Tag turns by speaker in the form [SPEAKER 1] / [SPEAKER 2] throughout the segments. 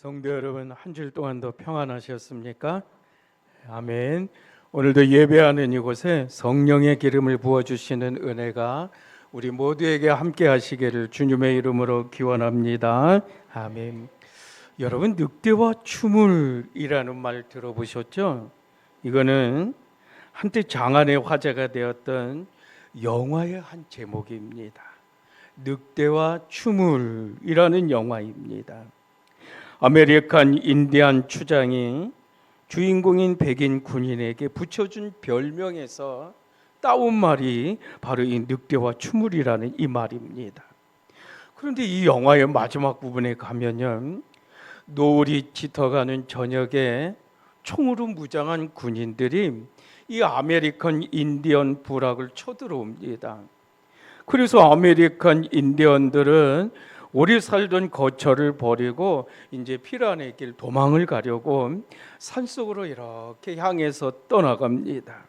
[SPEAKER 1] 성도 여러분, 한 주일 동안도 평안하셨습니까? 아멘. 오늘도 예배하는 이곳에 성령의 기름을 부어주시는 은혜가 우리 모두에게 함께 하시기를 주님의 이름으로 기원합니다. 아멘. 여러분, 늑대와 추물이라는 말 들어보셨죠? 이거는 한때 장안의 화제가 되었던 영화의 한 제목입니다. 늑대와 추물이라는 영화입니다. 아메리칸 인디안 추장이 주인공인 백인 군인에게 붙여준 별명에서 따온 말이 바로 이 늑대와 추물이라는 이 말입니다. 그런데 이 영화의 마지막 부분에 가면요, 노을이 짙어가는 저녁에 총으로 무장한 군인들이 이 아메리칸 인디언 부락을 쳐들어옵니다. 그래서 아메리칸 인디언들은 오래 살던 거처를 버리고 이제 피란의 길 도망을 가려고 산속으로 이렇게 향해서 떠나갑니다.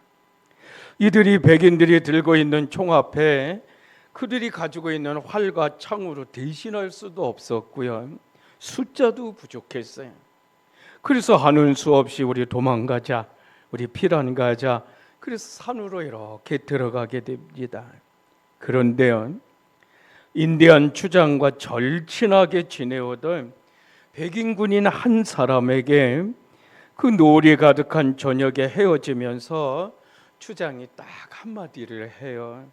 [SPEAKER 1] 이들이 백인들이 들고 있는 총 앞에 그들이 가지고 있는 활과 창으로 대신할 수도 없었고요, 숫자도 부족했어요. 그래서 하는 수 없이 우리 도망가자, 우리 피란 가자, 그래서 산으로 이렇게 들어가게 됩니다. 그런데요, 인디안 추장과 절친하게 지내오던 백인 군인 한 사람에게 그 노을이 가득한 저녁에 헤어지면서 추장이 딱 한마디를 해요.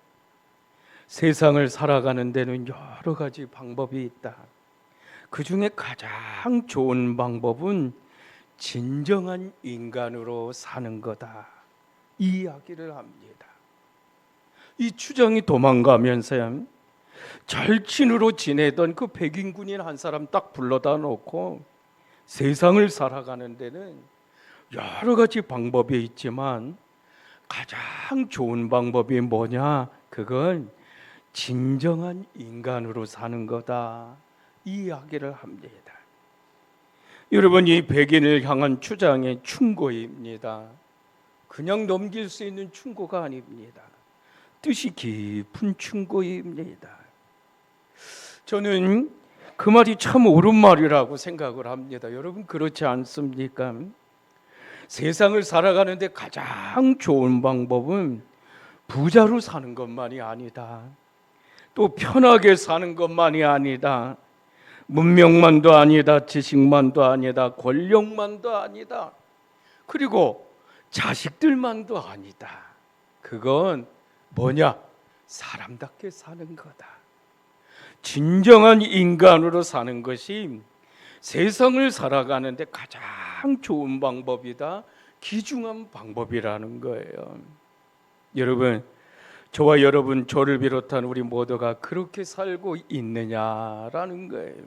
[SPEAKER 1] 세상을 살아가는 데는 여러 가지 방법이 있다. 그 중에 가장 좋은 방법은 진정한 인간으로 사는 거다. 이 이야기를 합니다. 이 추장이 도망가면서 절친으로 지내던 그 백인 군인 한 사람 딱 불러다 놓고 세상을 살아가는 데는 여러 가지 방법이 있지만 가장 좋은 방법이 뭐냐? 그건 진정한 인간으로 사는 거다. 이 이야기를 합니다. 여러분, 이 백인을 향한 추장의 충고입니다. 그냥 넘길 수 있는 충고가 아닙니다. 뜻이 깊은 충고입니다. 저는 그 말이 참 옳은 말이라고 생각을 합니다. 여러분, 그렇지 않습니까? 세상을 살아가는데 가장 좋은 방법은 부자로 사는 것만이 아니다. 또 편하게 사는 것만이 아니다. 문명만도 아니다. 지식만도 아니다. 권력만도 아니다. 그리고 자식들만도 아니다. 그건 뭐냐? 사람답게 사는 거다. 진정한 인간으로 사는 것이 세상을 살아가는데 가장 좋은 방법이다. 귀중한 방법이라는 거예요. 여러분, 저와 여러분, 저를 비롯한 우리 모두가 그렇게 살고 있느냐라는 거예요.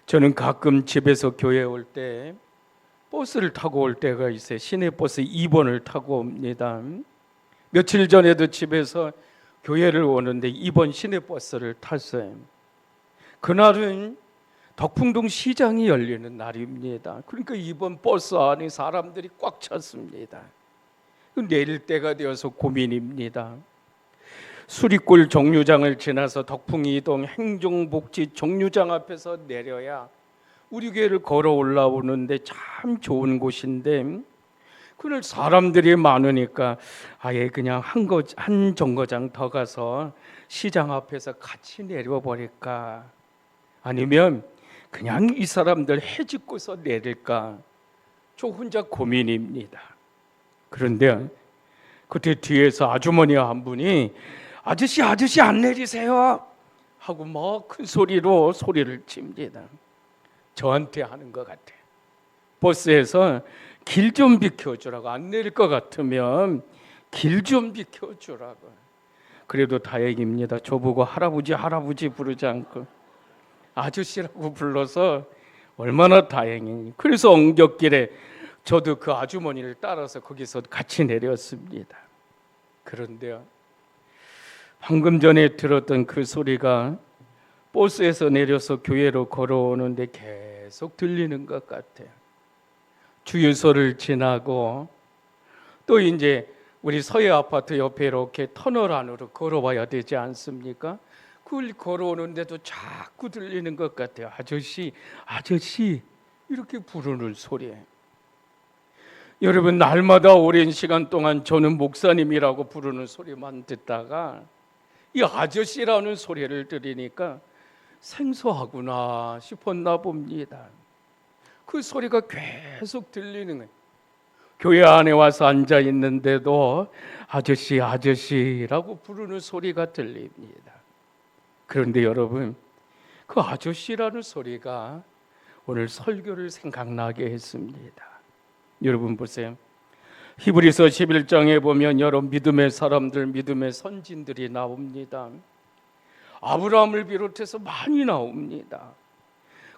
[SPEAKER 1] 저는 가끔 집에서 교회 올 때 버스를 타고 올 때가 있어요. 시내버스 2번을 타고 옵니다. 며칠 전에도 집에서 교회를 오는데 2번 시내버스를 탔어요. 그날은 덕풍동 시장이 열리는 날입니다. 그러니까 2번 버스 안에 사람들이 꽉 찼습니다. 내릴 때가 되어서 고민입니다. 수리골 정류장을 지나서 덕풍이동 행정복지 정류장 앞에서 내려야 우리 교회를 걸어 올라오는데 참 좋은 곳인데 그날 사람들이 많으니까 아예 그냥 한 정거장 더 가서 시장 앞에서 같이 내려버릴까, 아니면 그냥 이 사람들 해집고서 내릴까, 저 혼자 고민입니다. 그런데 그때 뒤에서 아주머니 한 분이 아저씨 안 내리세요 하고 막 큰 소리로 소리를 칩니다. 저한테 하는 것 같아요. 버스에서 길 좀 비켜주라고, 안 내릴 것 같으면 길 좀 비켜주라고. 그래도 다행입니다. 저보고 할아버지 부르지 않고 아저씨라고 불러서 얼마나 다행이니. 그래서 엉겹길에 저도 그 아주머니를 따라서 거기서 같이 내렸습니다. 그런데요, 방금 전에 들었던 그 소리가 버스에서 내려서 교회로 걸어오는데 계속 들리는 것 같아요. 주유소를 지나고 또 이제 우리 서해 아파트 옆에 이렇게 터널 안으로 걸어와야 되지 않습니까? 그걸 걸어오는데도 자꾸 들리는 것 같아요. 아저씨, 아저씨 이렇게 부르는 소리. 여러분, 날마다 오랜 시간 동안 저는 목사님이라고 부르는 소리만 듣다가 이 아저씨라는 소리를 들으니까 생소하구나 싶었나 봅니다. 그 소리가 계속 들리는 거예요. 교회 안에 와서 앉아 있는데도 아저씨, 아저씨라고 부르는 소리가 들립니다. 그런데 여러분, 그 아저씨라는 소리가 오늘 설교를 생각나게 했습니다. 여러분 보세요. 히브리서 11장에 보면 여러 믿음의 사람들, 믿음의 선진들이 나옵니다. 아브라함을 비롯해서 많이 나옵니다.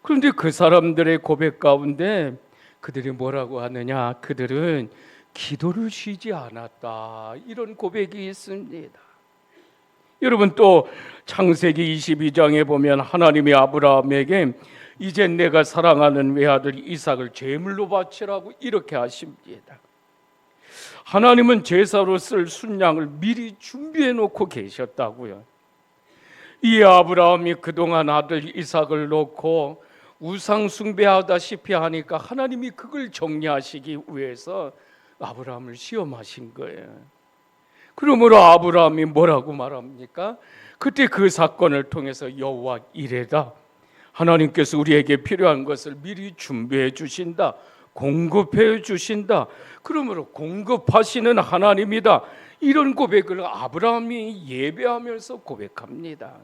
[SPEAKER 1] 그런데 그 사람들의 고백 가운데 그들이 뭐라고 하느냐? 그들은 기도를 쉬지 않았다. 이런 고백이 있습니다. 여러분, 또 창세기 22장에 보면 하나님이 아브라함에게 이제 내가 사랑하는 외아들 이삭을 제물로 바치라고 이렇게 하십니다. 하나님은 제사로 쓸 순양을 미리 준비해 놓고 계셨다고요. 이 아브라함이 그동안 아들 이삭을 놓고 우상 숭배하다시피 하니까 하나님이 그걸 정리하시기 위해서 아브라함을 시험하신 거예요. 그러므로 아브라함이 뭐라고 말합니까? 그때 그 사건을 통해서 여호와 이레다, 하나님께서 우리에게 필요한 것을 미리 준비해 주신다, 공급해 주신다. 그러므로 공급하시는 하나님이다. 이런 고백을 아브라함이 예배하면서 고백합니다.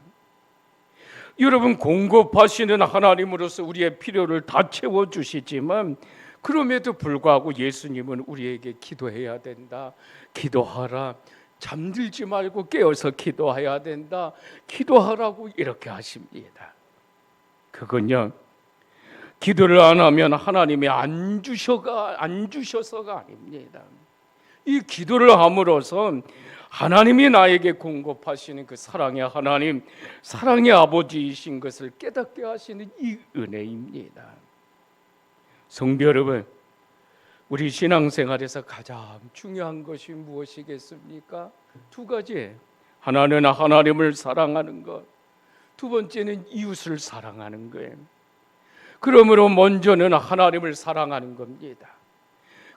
[SPEAKER 1] 여러분, 공급하시는 하나님으로서 우리의 필요를 다 채워주시지만 그럼에도 불구하고 예수님은 우리에게 기도해야 된다, 기도하라, 잠들지 말고 깨어서 기도해야 된다, 기도하라고 이렇게 하십니다. 그건요, 기도를 안 하면 하나님이 안 주셔서가 아닙니다. 이 기도를 함으로써 하나님이 나에게 공급하시는 그 사랑의 하나님, 사랑의 아버지이신 것을 깨닫게 하시는 이 은혜입니다. 성도 여러분, 우리 신앙생활에서 가장 중요한 것이 무엇이겠습니까? 두 가지예요. 하나는 하나님을 사랑하는 것, 두 번째는 이웃을 사랑하는 거예요. 그러므로 먼저는 하나님을 사랑하는 겁니다.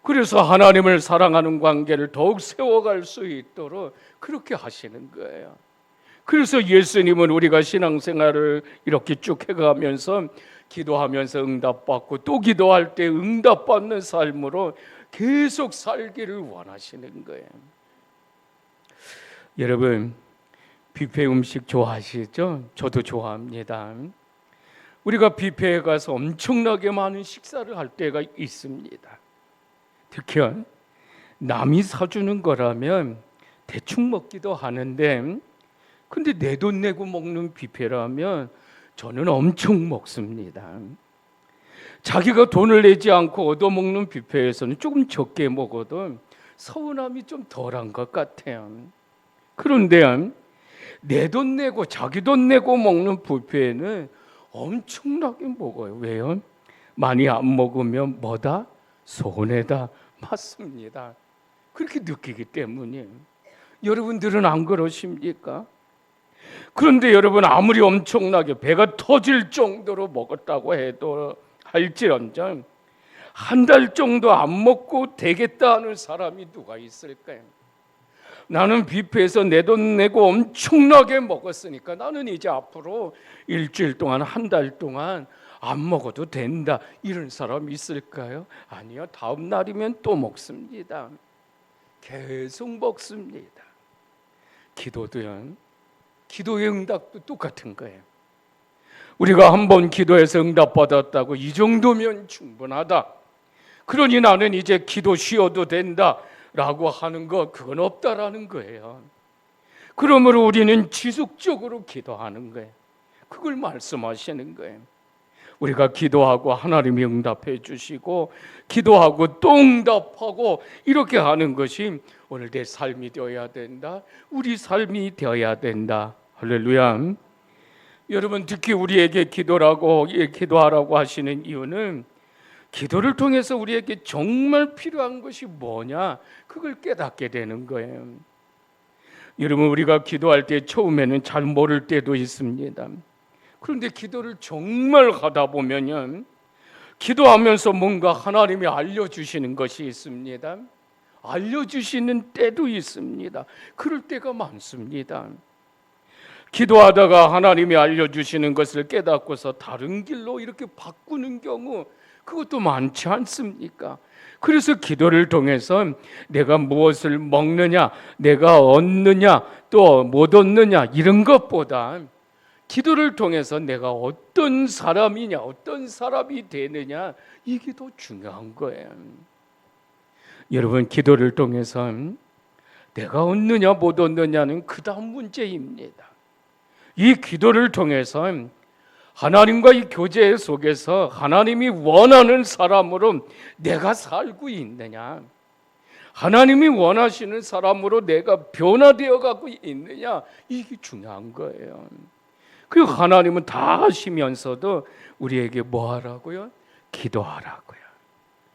[SPEAKER 1] 그래서 하나님을 사랑하는 관계를 더욱 세워갈 수 있도록 그렇게 하시는 거예요. 그래서 예수님은 우리가 신앙생활을 이렇게 쭉 해가면서 기도하면서 응답받고 또 기도할 때 응답받는 삶으로 계속 살기를 원하시는 거예요. 여러분, 뷔페 음식 좋아하시죠? 저도 좋아합니다. 우리가 뷔페에 가서 엄청나게 많은 식사를 할 때가 있습니다. 특히 남이 사주는 거라면 대충 먹기도 하는데, 근데 내 돈 내고 먹는 뷔페라면 저는 엄청 먹습니다. 자기가 돈을 내지 않고 얻어먹는 뷔페에서는 조금 적게 먹어도 서운함이 좀 덜한 것 같아요. 그런데 내 돈 내고 자기 돈 내고 먹는 뷔페는 엄청나게 먹어요. 왜요? 많이 안 먹으면 뭐다? 손해다. 맞습니다. 그렇게 느끼기 때문에. 여러분들은 안 그러십니까? 그런데 여러분, 아무리 엄청나게 배가 터질 정도로 먹었다고 해도 할지언정 한 달 정도 안 먹고 되겠다 하는 사람이 누가 있을까요? 나는 뷔페에서 내 돈 내고 엄청나게 먹었으니까 나는 이제 앞으로 일주일 동안, 한 달 동안 안 먹어도 된다, 이런 사람 있을까요? 아니요. 다음 날이면 또 먹습니다. 계속 먹습니다. 기도도요, 기도의 응답도 똑같은 거예요. 우리가 한번 기도해서 응답받았다고 이 정도면 충분하다, 그러니 나는 이제 기도 쉬어도 된다 라고 하는 것, 그건 없다라는 거예요. 그러므로 우리는 지속적으로 기도하는 거예요. 그걸 말씀하시는 거예요. 우리가 기도하고 하나님이 응답해 주시고, 기도하고 또 응답하고, 이렇게 하는 것이 오늘 내 삶이 되어야 된다, 우리 삶이 되어야 된다. 할렐루야. 여러분, 특히 우리에게 기도하라고 하시는 이유는 기도를 통해서 우리에게 정말 필요한 것이 뭐냐, 그걸 깨닫게 되는 거예요. 여러분, 우리가 기도할 때 처음에는 잘 모를 때도 있습니다. 그런데 기도를 정말 하다 보면요, 기도하면서 뭔가 하나님이 알려주시는 것이 있습니다. 알려주시는 때도 있습니다. 그럴 때가 많습니다. 기도하다가 하나님이 알려주시는 것을 깨닫고서 다른 길로 이렇게 바꾸는 경우, 그것도 많지 않습니까? 그래서 기도를 통해서 내가 무엇을 먹느냐, 내가 얻느냐, 또 못 얻느냐, 이런 것보다 기도를 통해서 내가 어떤 사람이냐, 어떤 사람이 되느냐, 이게 더 중요한 거예요. 여러분, 기도를 통해서 내가 얻느냐 못 얻느냐는 그 다음 문제입니다. 이 기도를 통해서 하나님과의 교제 속에서 하나님이 원하는 사람으로 내가 살고 있느냐, 하나님이 원하시는 사람으로 내가 변화되어 가고 있느냐, 이게 중요한 거예요. 그리고 하나님은 다 하시면서도 우리에게 뭐 하라고요? 기도하라고요.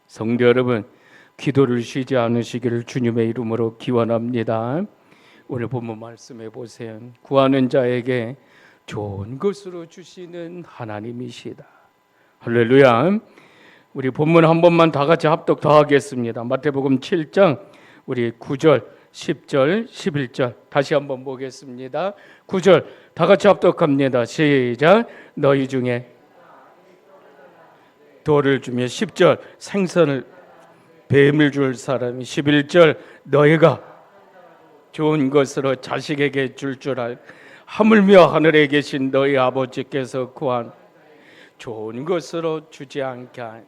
[SPEAKER 1] 성도 여러분, 기도를 쉬지 않으시기를 주님의 이름으로 기원합니다. 오늘 본문 말씀해 보세요. 구하는 자에게 좋은 것으로 주시는 하나님이시다. 할렐루야. 우리 본문 한 번만 다 같이 합독 더 하겠습니다. 마태복음 7장 우리 9절, 10절, 11절 다시 한번 보겠습니다. 9절 다 같이 합독합니다. 시작. 너희 중에 돌을 주며, 10절 생선을 뱀을 줄 사람이, 11절 너희가 좋은 것으로 자식에게 줄 알 하물며 하늘에 계신 너희 아버지께서 구한 좋은 것으로 주지 않게 하니.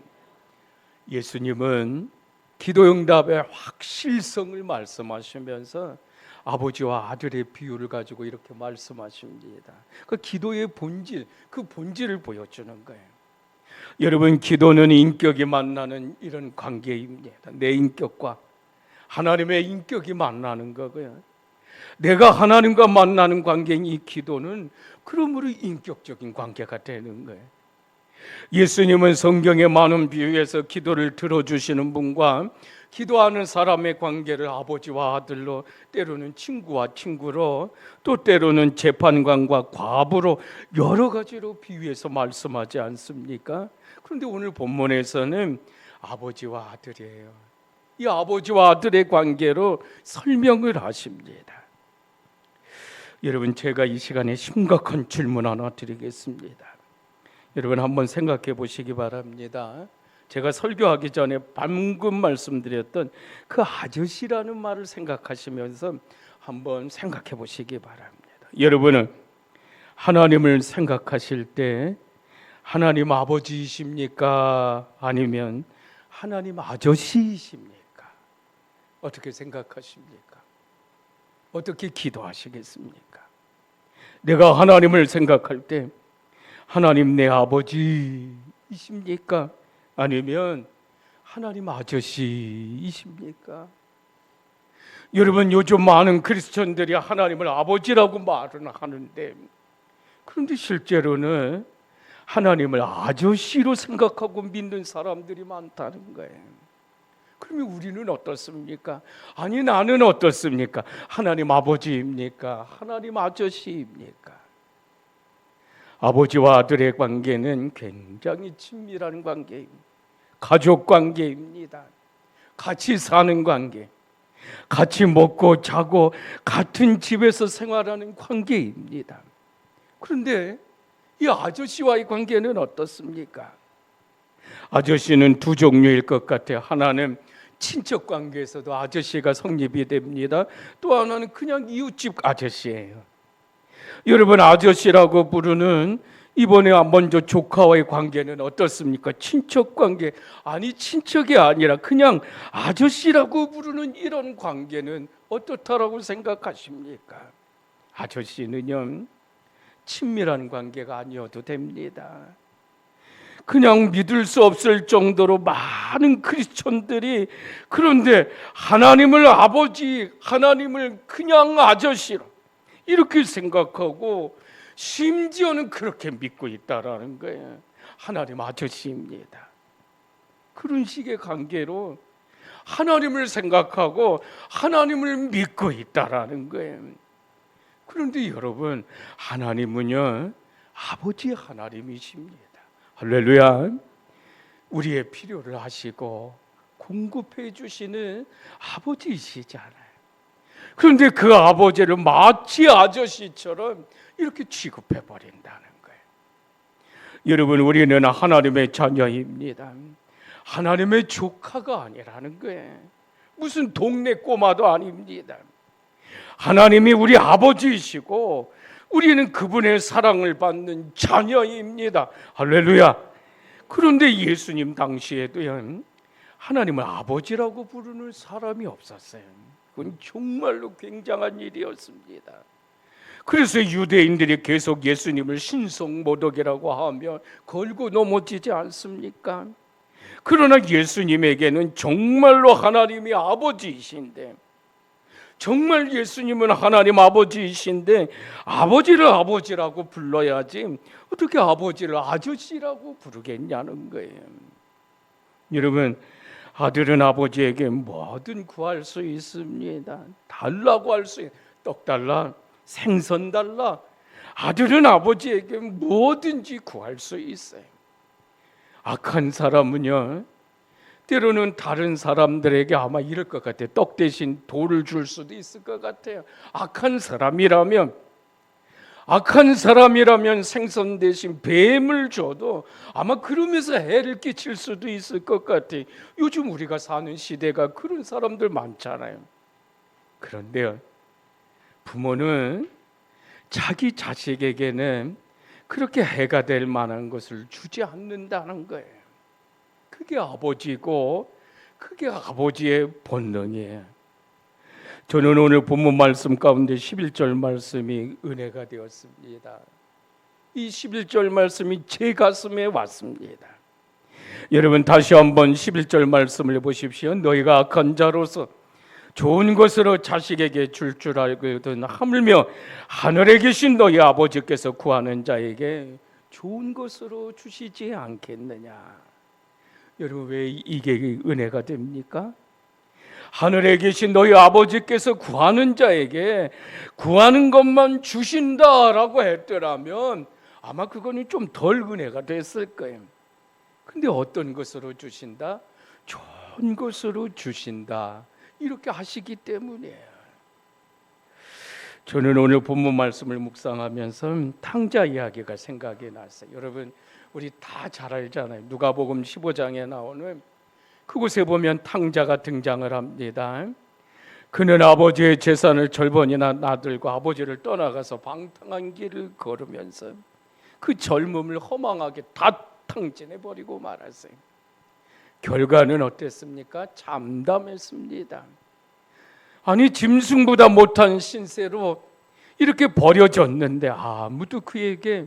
[SPEAKER 1] 예수님은 기도응답의 확실성을 말씀하시면서 아버지와 아들의 비유를 가지고 이렇게 말씀하십니다. 그 기도의 본질, 그 본질을 보여주는 거예요. 여러분, 기도는 인격이 만나는 이런 관계입니다. 내 인격과 하나님의 인격이 만나는 거고요. 내가 하나님과 만나는 관계인 이 기도는 그러므로 인격적인 관계가 되는 거예요. 예수님은 성경의 많은 비유에서 기도를 들어주시는 분과 기도하는 사람의 관계를 아버지와 아들로, 때로는 친구와 친구로, 또 때로는 재판관과 과부로 여러 가지로 비유해서 말씀하지 않습니까? 그런데 오늘 본문에서는 아버지와 아들이에요. 이 아버지와 아들의 관계로 설명을 하십니다. 여러분, 제가 이 시간에 심각한 질문 하나 드리겠습니다. 여러분, 한번 생각해 보시기 바랍니다. 제가 설교하기 전에 방금 말씀드렸던 그 아저씨라는 말을 생각하시면서 한번 생각해 보시기 바랍니다. 여러분은 하나님을 생각하실 때 하나님 아버지이십니까? 아니면 하나님 아저씨이십니까? 어떻게 생각하십니까? 어떻게 기도하시겠습니까? 내가 하나님을 생각할 때 하나님 내 아버지이십니까? 아니면 하나님 아저씨이십니까? 여러분, 요즘 많은 크리스천들이 하나님을 아버지라고 말은 하는데, 그런데 실제로는 하나님을 아저씨로 생각하고 믿는 사람들이 많다는 거예요. 그러면 우리는 어떻습니까? 아니, 나는 어떻습니까? 하나님 아버지입니까? 하나님 아저씨입니까? 아버지와 아들의 관계는 굉장히 친밀한 관계입니다. 가족 관계입니다. 같이 사는 관계, 같이 먹고 자고 같은 집에서 생활하는 관계입니다. 그런데 이 아저씨와의 관계는 어떻습니까? 아저씨는 두 종류일 것 같아요. 하나는 친척 관계에서도 아저씨가 성립이 됩니다. 또 하나는 그냥 이웃집 아저씨예요. 여러분, 아저씨라고 부르는 이번에 먼저 조카와의 관계는 어떻습니까? 친척 관계. 아니, 친척이 아니라 그냥 아저씨라고 부르는 이런 관계는 어떻다라고 생각하십니까? 아저씨는요, 친밀한 관계가 아니어도 됩니다. 그냥 믿을 수 없을 정도로 많은 크리스천들이, 그런데 하나님을 아버지, 하나님을 그냥 아저씨로 이렇게 생각하고 심지어는 그렇게 믿고 있다라는 거예요. 하나님 아저씨입니다. 그런 식의 관계로 하나님을 생각하고 하나님을 믿고 있다라는 거예요. 그런데 여러분, 하나님은요 아버지 하나님이십니다. 할렐루야. 우리의 필요를 하시고 공급해 주시는 아버지이시잖아요. 그런데 그 아버지를 마치 아저씨처럼 이렇게 취급해 버린다는 거예요. 여러분, 우리는 하나님의 자녀입니다. 하나님의 조카가 아니라는 거예요. 무슨 동네 꼬마도 아닙니다. 하나님이 우리 아버지이시고 우리는 그분의 사랑을 받는 자녀입니다. 할렐루야. 그런데 예수님 당시에도요 하나님을 아버지라고 부르는 사람이 없었어요. 그건 정말로 굉장한 일이었습니다. 그래서 유대인들이 계속 예수님을 신성모독이라고 하며 걸고 넘어지지 않습니까? 그러나 예수님에게는 정말로 하나님이 아버지이신데, 정말 예수님은 하나님 아버지이신데 아버지를 아버지라고 불러야지 어떻게 아버지를 아저씨라고 부르겠냐는 거예요. 여러분, 아들은 아버지에게 뭐든 구할 수 있습니다. 달라고 할 수 있어요. 떡 달라, 생선 달라. 아들은 아버지에게 뭐든지 구할 수 있어요. 악한 사람은요 때로는 다른 사람들에게 아마 이럴 것 같아요. 떡 대신 돌을 줄 수도 있을 것 같아요. 악한 사람이라면 생선 대신 뱀을 줘도 아마 그러면서 해를 끼칠 수도 있을 것 같아요. 요즘 우리가 사는 시대가 그런 사람들 많잖아요. 그런데요, 부모는 자기 자식에게는 그렇게 해가 될 만한 것을 주지 않는다는 거예요. 그게 아버지고 그게 아버지의 본능이에요. 저는 오늘 본문 말씀 가운데 11절 말씀이 은혜가 되었습니다. 이 11절 말씀이 제 가슴에 왔습니다. 여러분, 다시 한번 11절 말씀을 보십시오. 너희가 악한 자로서 좋은 것으로 자식에게 줄 알거든 하물며 하늘에 계신 너희 아버지께서 구하는 자에게 좋은 것으로 주시지 않겠느냐. 여러분, 왜 이게 은혜가 됩니까? 하늘에 계신 너희 아버지께서 구하는 자에게 구하는 것만 주신다라고 했더라면 아마 그거는 좀 덜 은혜가 됐을 거예요. 근데 어떤 것으로 주신다? 좋은 것으로 주신다. 이렇게 하시기 때문이에요. 저는 오늘 본문 말씀을 묵상하면서 탕자 이야기가 생각이 났어요. 여러분, 우리 다 잘 알잖아요. 누가복음 15장에 나오는 그곳에 보면 탕자가 등장을 합니다. 그는 아버지의 재산을 절반이나 나들고 아버지를 떠나가서 방탕한 길을 걸으면서 그 젊음을 허망하게 다 탕진해버리고 말았어요. 결과는 어땠습니까? 참담했습니다. 아니, 짐승보다 못한 신세로 이렇게 버려졌는데 아무도 그에게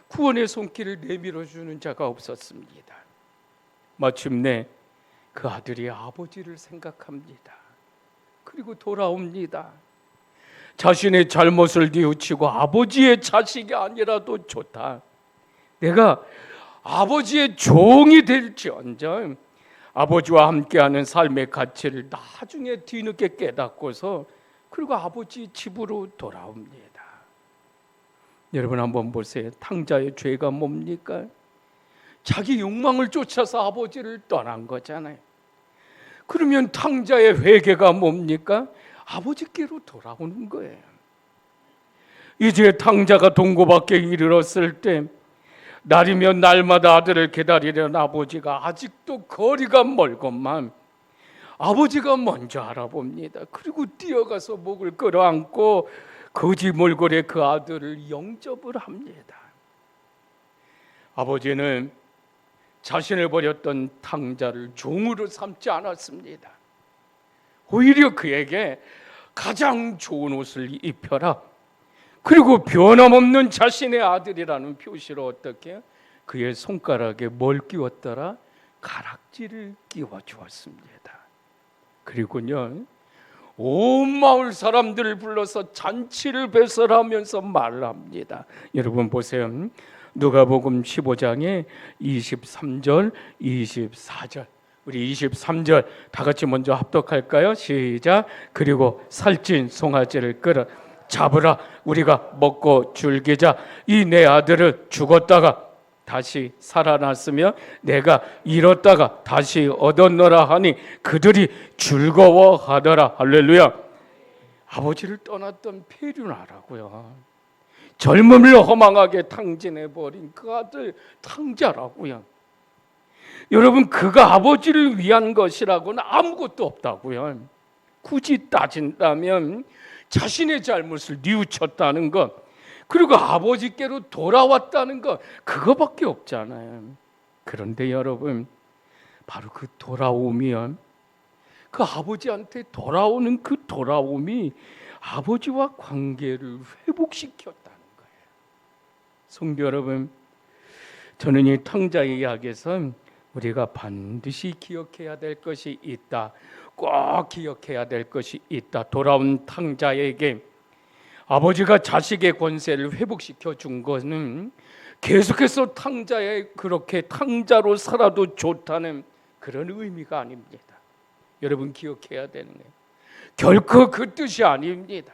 [SPEAKER 1] 구원의 손길을 내밀어주는 자가 없었습니다. 마침내 그 아들이 아버지를 생각합니다. 그리고 돌아옵니다. 자신의 잘못을 뉘우치고 아버지의 자식이 아니라도 좋다. 내가 아버지의 종이 될지언정 아버지와 함께하는 삶의 가치를 나중에 뒤늦게 깨닫고서 그리고 아버지 집으로 돌아옵니다. 여러분, 한번 보세요. 탕자의 죄가 뭡니까? 자기 욕망을 쫓아서 아버지를 떠난 거잖아요. 그러면 탕자의 회개가 뭡니까? 아버지께로 돌아오는 거예요. 이제 탕자가 동고 밖에 이르렀을 때 날이면 날마다 아들을 기다리려는 아버지가 아직도 거리가 멀건만 아버지가 먼저 알아봅니다. 그리고 뛰어가서 목을 끌어안고 거지 몰골에 그 아들을 영접을 합니다. 아버지는 자신을 버렸던 탕자를 종으로 삼지 않았습니다. 오히려 그에게 가장 좋은 옷을 입혀라. 그리고 변함없는 자신의 아들이라는 표시로 어떻게 그의 손가락에 뭘 끼웠더라? 가락지를 끼워 주었습니다. 그리고요, 온 마을 사람들을 불러서 잔치를 배설하면서 말을 합니다. 여러분 보세요. 누가복음 15장에 23절, 24절. 우리 23절 다 같이 먼저 합독할까요? 시작. 그리고 살찐 송아지를 끌어 잡으라, 우리가 먹고 즐기자. 이 내 아들을 죽었다가 다시 살아났으며 내가 잃었다가 다시 얻었노라 하니 그들이 즐거워하더라. 할렐루야. 아버지를 떠났던 페류나라고요. 젊음을 허망하게 탕진해버린 그 아들 탕자라고요. 여러분, 그가 아버지를 위한 것이라고는 아무것도 없다고요. 굳이 따진다면 자신의 잘못을 뉘우쳤다는 것, 그리고 아버지께로 돌아왔다는 것, 그거밖에 없잖아요. 그런데 여러분, 바로 그 돌아오면, 그 아버지한테 돌아오는 그 돌아옴이 아버지와 관계를 회복시켰다는 거예요. 성도 여러분, 저는 이 탕자의 이야기에서 우리가 반드시 기억해야 될 것이 있다. 꼭 기억해야 될 것이 있다. 돌아온 탕자에게 아버지가 자식의 권세를 회복시켜 준 것은 계속해서 탕자의 그렇게 탕자로 살아도 좋다는 그런 의미가 아닙니다. 여러분, 기억해야 되는 거예요. 결코 그 뜻이 아닙니다.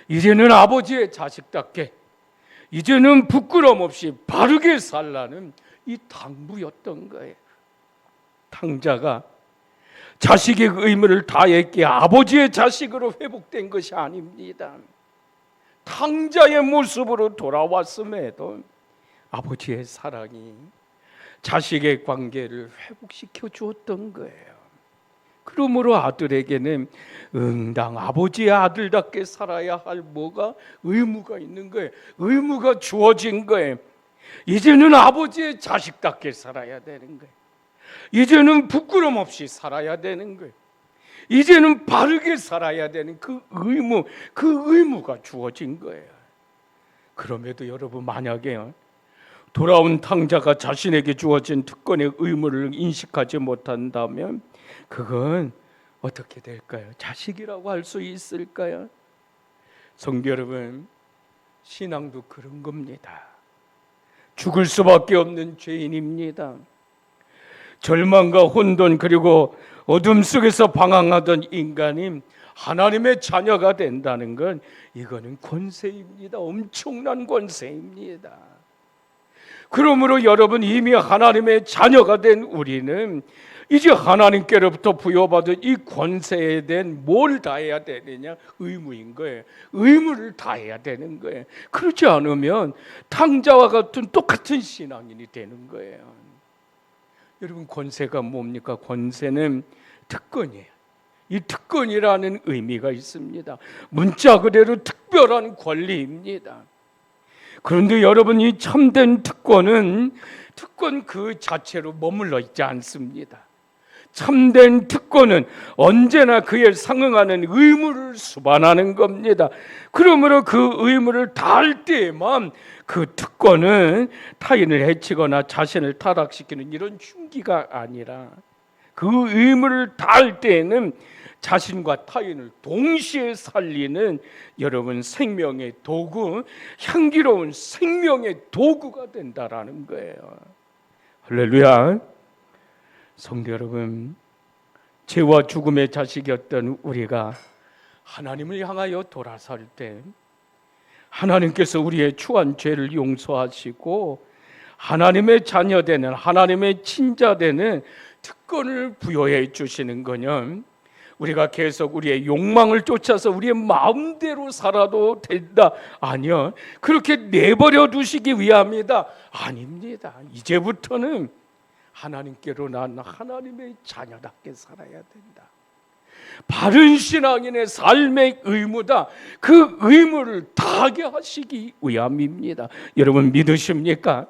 [SPEAKER 1] 이제는 아버지의 자식답게, 이제는 부끄럼 없이 바르게 살라는 이 당부였던 거예요. 탕자가 자식의 의무를 다했기에 아버지의 자식으로 회복된 것이 아닙니다. 탕자의 모습으로 돌아왔음에도 아버지의 사랑이 자식의 관계를 회복시켜 주었던 거예요. 그러므로 아들에게는 응당 아버지의 아들답게 살아야 할 뭐가 의무가 있는 거예요. 의무가 주어진 거예요. 이제는 아버지의 자식답게 살아야 되는 거예요. 이제는 부끄럼 없이 살아야 되는 거예요. 이제는 바르게 살아야 되는 그 의무가 주어진 거예요. 그럼에도 여러분, 만약에 돌아온 탕자가 자신에게 주어진 특권의 의무를 인식하지 못한다면 그건 어떻게 될까요? 자식이라고 할 수 있을까요? 성도 여러분, 신앙도 그런 겁니다. 죽을 수밖에 없는 죄인입니다. 절망과 혼돈 그리고 어둠 속에서 방황하던 인간이 하나님의 자녀가 된다는 건 이거는 권세입니다. 엄청난 권세입니다. 그러므로 여러분, 이미 하나님의 자녀가 된 우리는 이제 하나님께로부터 부여받은 이 권세에 대한 뭘 다해야 되느냐? 의무인 거예요. 의무를 다해야 되는 거예요. 그렇지 않으면 탕자와 같은 똑같은 신앙인이 되는 거예요. 여러분, 권세가 뭡니까? 권세는 특권이에요. 이 특권이라는 의미가 있습니다. 문자 그대로 특별한 권리입니다. 그런데 여러분, 이 참된 특권은 특권 그 자체로 머물러 있지 않습니다. 참된 특권은 언제나 그에 상응하는 의무를 수반하는 겁니다. 그러므로 그 의무를 다할 때에만 그 특권은 타인을 해치거나 자신을 타락시키는 이런 흉기가 아니라 그 의무를 다할 때에는 자신과 타인을 동시에 살리는 여러분 생명의 도구, 향기로운 생명의 도구가 된다라는 거예요. 할렐루야. 성도 여러분, 죄와 죽음의 자식이었던 우리가 하나님을 향하여 돌아설 때 하나님께서 우리의 추한 죄를 용서하시고 하나님의 자녀되는, 하나님의 친자되는 특권을 부여해 주시는 거는 우리가 계속 우리의 욕망을 쫓아서 우리의 마음대로 살아도 된다, 아니요, 그렇게 내버려 두시기 위함이다, 아닙니다. 이제부터는 하나님께로 난 하나님의 자녀답게 살아야 된다. 바른 신앙인의 삶의 의무다. 그 의무를 다하게 하시기 위함입니다. 여러분, 믿으십니까?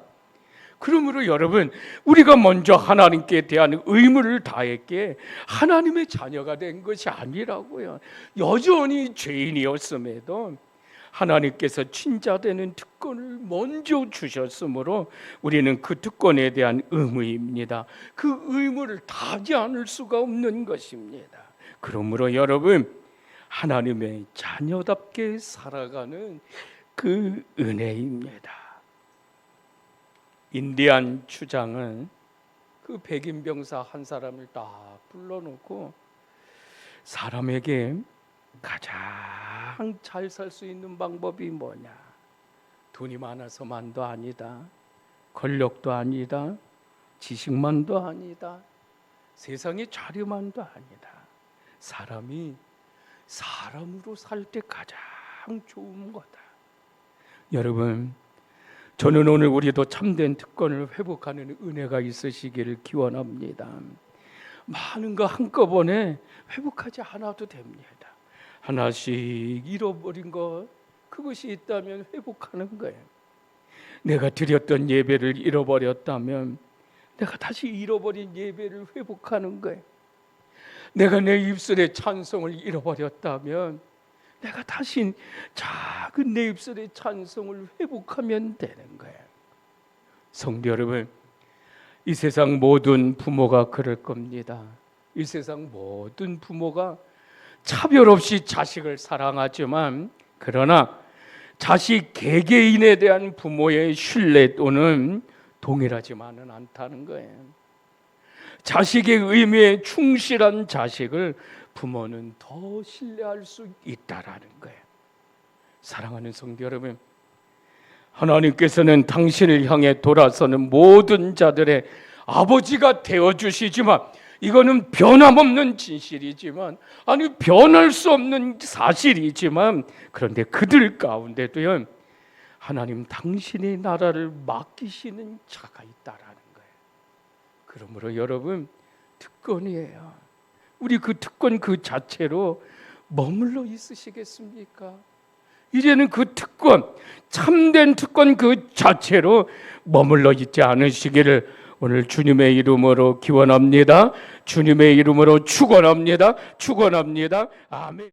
[SPEAKER 1] 그러므로 여러분, 우리가 먼저 하나님께 대한 의무를 다했기에 하나님의 자녀가 된 것이 아니라고요. 여전히 죄인이었음에도 하나님께서 친자되는 특권을 먼저 주셨으므로 우리는 그 특권에 대한 의무입니다. 그 의무를 다하지 않을 수가 없는 것입니다. 그러므로 여러분, 하나님의 자녀답게 살아가는 그 은혜입니다. 인디안 추장은 그 백인 병사 한 사람을 딱 불러놓고 사람에게 가장 잘 살 수 있는 방법이 뭐냐? 돈이 많아서만도 아니다. 권력도 아니다. 지식만도 아니다. 세상의 자료만도 아니다. 사람이 사람으로 살 때 가장 좋은 거다. 여러분, 저는 오늘 우리도 참된 특권을 회복하는 은혜가 있으시기를 기원합니다. 많은 거 한꺼번에 회복하지 않아도 됩니다. 하나씩 잃어버린 것, 그것이 있다면 회복하는 거예요. 내가 드렸던 예배를 잃어버렸다면 내가 다시 잃어버린 예배를 회복하는 거예요. 내가 내 입술의 찬송을 잃어버렸다면 내가 다시 작은 내 입술의 찬송을 회복하면 되는 거예요. 성도 여러분, 이 세상 모든 부모가 그럴 겁니다. 이 세상 모든 부모가 차별 없이 자식을 사랑하지만, 그러나 자식 개개인에 대한 부모의 신뢰도는 동일하지만은 않다는 거예요. 자식의 의미에 충실한 자식을 부모는 더 신뢰할 수 있다라는 거예요. 사랑하는 성도 여러분, 하나님께서는 당신을 향해 돌아서는 모든 자들의 아버지가 되어주시지만, 이거는 변함없는 진실이지만, 아니 변할 수 없는 사실이지만, 그런데 그들 가운데도요, 하나님 당신의 나라를 맡기시는 자가 있다라는 거예요. 그러므로 여러분, 특권이에요. 우리 그 특권 그 자체로 머물러 있으시겠습니까? 이제는 그 특권, 참된 특권 그 자체로 머물러 있지 않으시기를 오늘 주님의 이름으로 기원합니다. 주님의 이름으로 축원합니다. 축원합니다. 아멘.